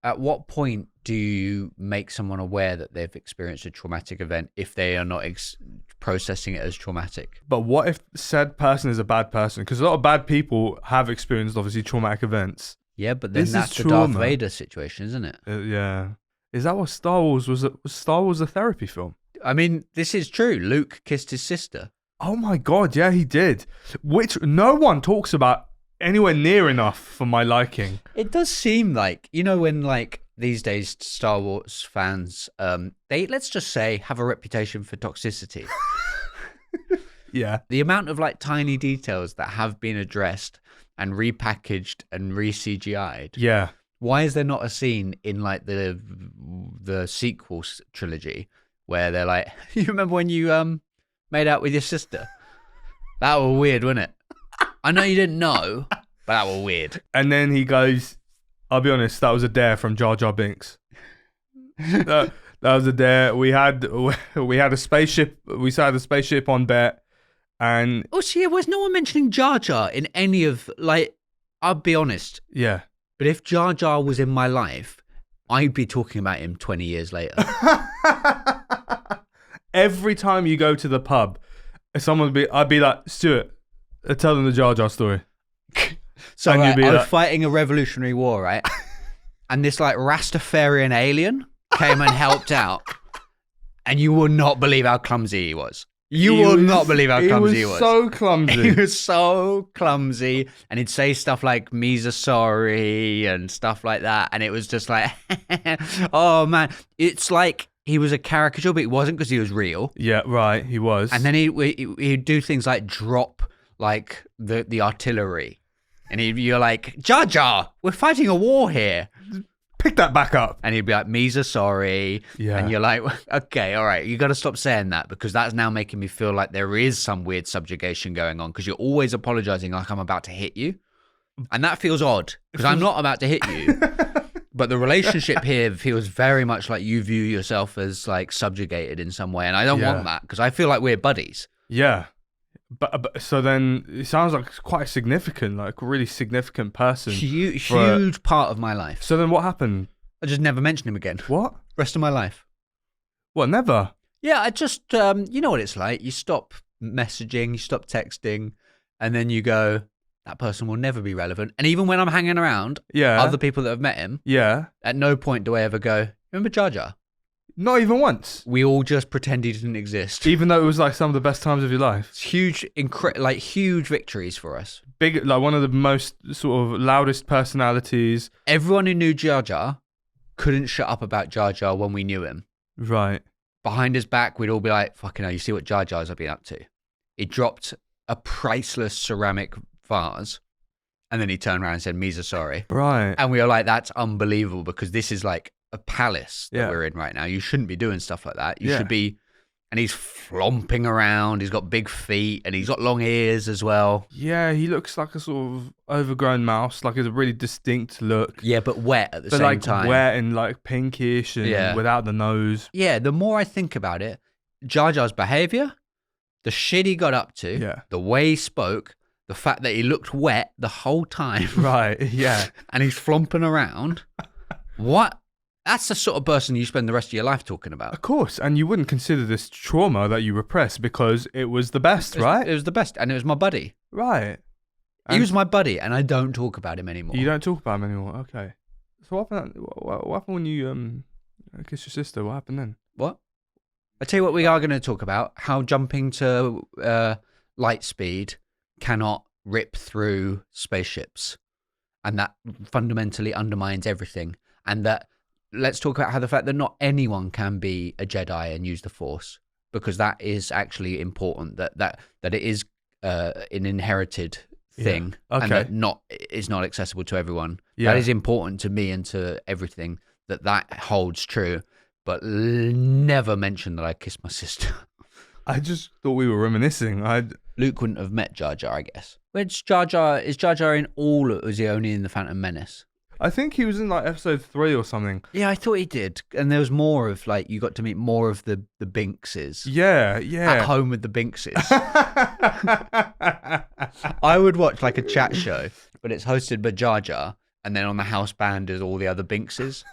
at what point do you make someone aware that they've experienced a traumatic event if they are not processing it as traumatic? But what if said person is a bad person? Because a lot of bad people have experienced, obviously, traumatic events. Yeah, but then This that's is the Darth trauma. Vader situation, isn't it? Yeah. Is that what Star Wars was? Was Star Wars a therapy film? I mean, this is true. Luke kissed his sister. Oh my God, yeah, he did. Which no one talks about anywhere near enough for my liking. It does seem like, when like these days Star Wars fans, they, let's just say, have a reputation for toxicity. Yeah. The amount of like tiny details that have been addressed and repackaged and re-CGI'd. Yeah. Why is there not a scene in like the sequel trilogy where they're like, you remember when you made out with your sister? That was weird, wasn't it? I know you didn't know, but that was weird. And then he goes, I'll be honest, that was a dare from Jar Jar Binks. that was a dare. We had a spaceship. We had a spaceship on bet, and Oh, see, was no one mentioning Jar Jar in any of, like, I'll be honest, yeah. but if Jar Jar was in my life, I'd be talking about him 20 years later. Every time you go to the pub, I'd be like, Stuart, tell them the Jar Jar story. So And right, you'd be I was like- fighting a revolutionary war, right? And this like Rastafarian alien came and helped out. And you will not believe how clumsy he was. You will not believe how clumsy he was. So clumsy. He was so clumsy, and he'd say stuff like "Me's sorry" and stuff like that, and it was just like, oh man, it's like he was a caricature, but he wasn't because he was real. Yeah, right. He was. And then he'd do things like drop like the artillery, and you're like, Jar Jar, we're fighting a war here. Pick that back up. And he'd be like, Me's sorry. Yeah. And you're like, okay, all right, you got to stop saying that, because that's now making me feel like there is some weird subjugation going on, because you're always apologizing like I'm about to hit you. And that feels odd, because I'm not about to hit you. But the relationship here feels very much like you view yourself as like subjugated in some way. And I don't want that, because I feel like we're buddies. Yeah. But so then it sounds like quite a significant, like really significant person. Huge part of my life. So then what happened? I just never mentioned him again. What? Rest of my life. What, never? Yeah, I just, you know what it's like. You stop messaging, you stop texting, and then you go, that person will never be relevant. And even when I'm hanging around, Yeah. other people that have met him, Yeah. at no point do I ever go, remember Jar Jar? Not even once. We all just pretend he didn't exist. Even though it was like some of the best times of your life. It's huge, huge victories for us. Big, like one of the most sort of loudest personalities. Everyone who knew Jar Jar couldn't shut up about Jar Jar when we knew him. Right. Behind his back, we'd all be like, fucking hell, you see what Jar Jar's been up to? He dropped a priceless ceramic vase, and then he turned around and said, Me's sorry. Right. And we were like, that's unbelievable, because this is like a palace that Yeah. we're in right now. You shouldn't be doing stuff like that. You Yeah. should be, and he's flomping around. He's got big feet, and he's got long ears as well. Yeah, he looks like a sort of overgrown mouse, like it's a really distinct look. Yeah, but wet at the But same like time. wet and like pinkish and Yeah. without the nose. Yeah, the more I think about it, Jar Jar's behavior, the shit he got up to, Yeah. the way he spoke, the fact that he looked wet the whole time, Right, yeah. and he's flomping around. What? That's the sort of person you spend the rest of your life talking about. Of course, and you wouldn't consider this trauma that you repress because it was the best, right? It was the best, and it was my buddy. Right. He And was my buddy, and I don't talk about him anymore. You don't talk about him anymore. Okay. So what happened? What happened when you kissed your sister? What happened then? What? I tell you what, we are going to talk about how jumping to light speed cannot rip through spaceships, and that fundamentally undermines everything. And that, let's talk about how the fact that not anyone can be a Jedi and use the Force, because that is actually important. That it is an inherited thing, Yeah. and Okay. that is not accessible to everyone. Yeah. That is important to me and to everything. That holds true. But never mention that I kissed my sister. I just thought we were reminiscing. Luke wouldn't have met Jar Jar, I guess. Which Jar Jar is Jar Jar in all, or was he only in the Phantom Menace? I think he was in like episode 3 or something. Yeah, I thought he did. And there was more of like, you got to meet more of the Binkses. Yeah, At yeah. home with the Binkses. I would watch like a chat show, but it's hosted by Jar Jar, and then on the house band is all the other Binkses.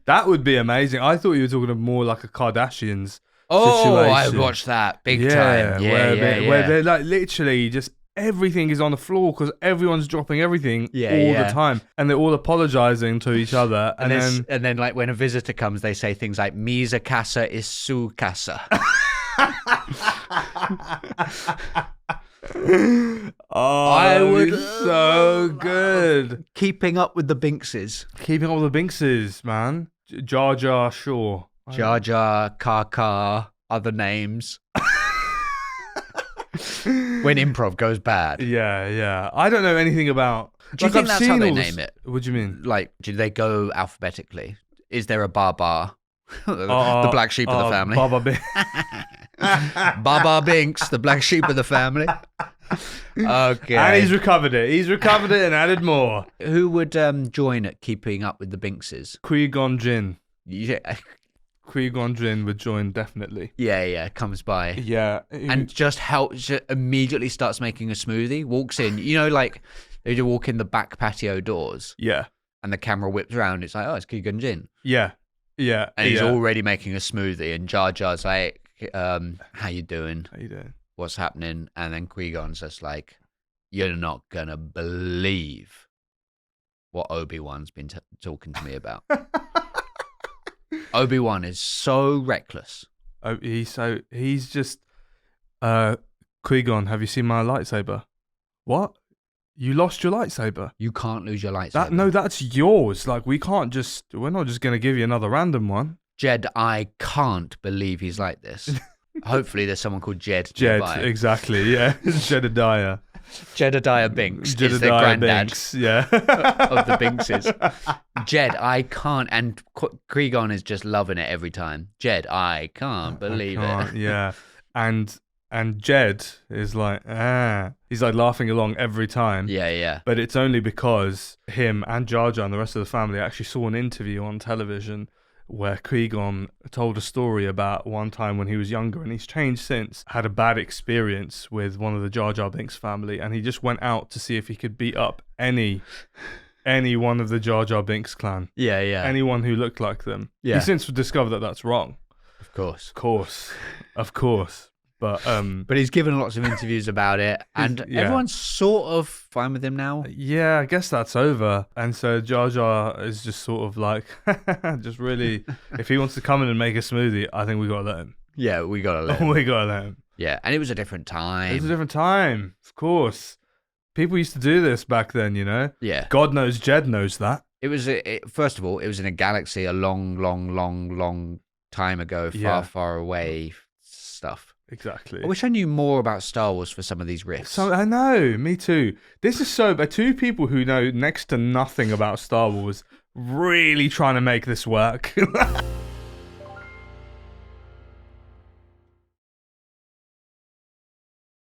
That would be amazing. I thought you were talking of more like a Kardashians Oh, I situation. watched that big time. Yeah, where they're like literally just everything is on the floor because everyone's dropping everything all the time, and they're all apologizing to each other, and then like when a visitor comes, they say things like "Misa casa is su casa." So good. Keeping up with the Binkses. Keeping up with the Binkses, man. Jar Jar Shaw. Jar Jar, Kaka, other names. When improv goes bad. Yeah. I don't know anything about... Do you think that's how they name it? What do you mean? Like, do they go alphabetically? Is there a Baba? The black sheep of the family. Baba Binks. Baba Binks, the black sheep of the family. Okay. And he's recovered it. He's recovered it and added more. Who would join at Keeping Up with the Binkses? Qui-Gon Jinn. Yeah. Qui-Gon Jinn would join, definitely. Yeah, comes by. Yeah. And just immediately starts making a smoothie, walks in. You know, like, they do walk in the back patio doors. Yeah. And the camera whips around. It's like, oh, it's Qui-Gon Jinn. Yeah. And he's already making a smoothie. And Jar Jar's like, how you doing? What's happening? And then Qui-Gon's just like, you're not going to believe what Obi-Wan's been talking to me about. Obi-Wan is so reckless. Oh, he's just Qui-Gon, have you seen my lightsaber? What? You lost your lightsaber? You can't lose your lightsaber. No, that's yours. Like, we're not just going to give you another random one. Jed, I can't believe he's like this. Hopefully there's someone called Jed. Jed, nearby. Exactly, yeah. Jedediah. Jedediah Binks is the Jedediah granddad Binks, yeah. of the Binkses. Jed, I can't. And Qui-Gon is just loving it every time. Jed, I can't believe it. Yeah. And Jed is like, he's like laughing along every time. Yeah. But it's only because him and Jar Jar and the rest of the family actually saw an interview on television where Qui-Gon told a story about one time when he was younger, and he's changed since, had a bad experience with one of the Jar Jar Binks family, and he just went out to see if he could beat up any one of the Jar Jar Binks clan. Yeah. Anyone who looked like them. Yeah. He since discovered that that's wrong. Of course. Of course. But he's given lots of interviews about it, and everyone's sort of fine with him now. Yeah, I guess that's over. And so Jar Jar is just sort of like, just really, if he wants to come in and make a smoothie, I think we got to let him. Yeah, we got to let him. We got to let him. Yeah, and it was a different time. It was a different time, of course. People used to do this back then, you know? Yeah. God knows Jed knows that. It was, first of all, it was in a galaxy a long time ago, far away stuff. Exactly. I wish I knew more about Star Wars for some of these riffs. So I know, me too. This is by two people who know next to nothing about Star Wars, really trying to make this work.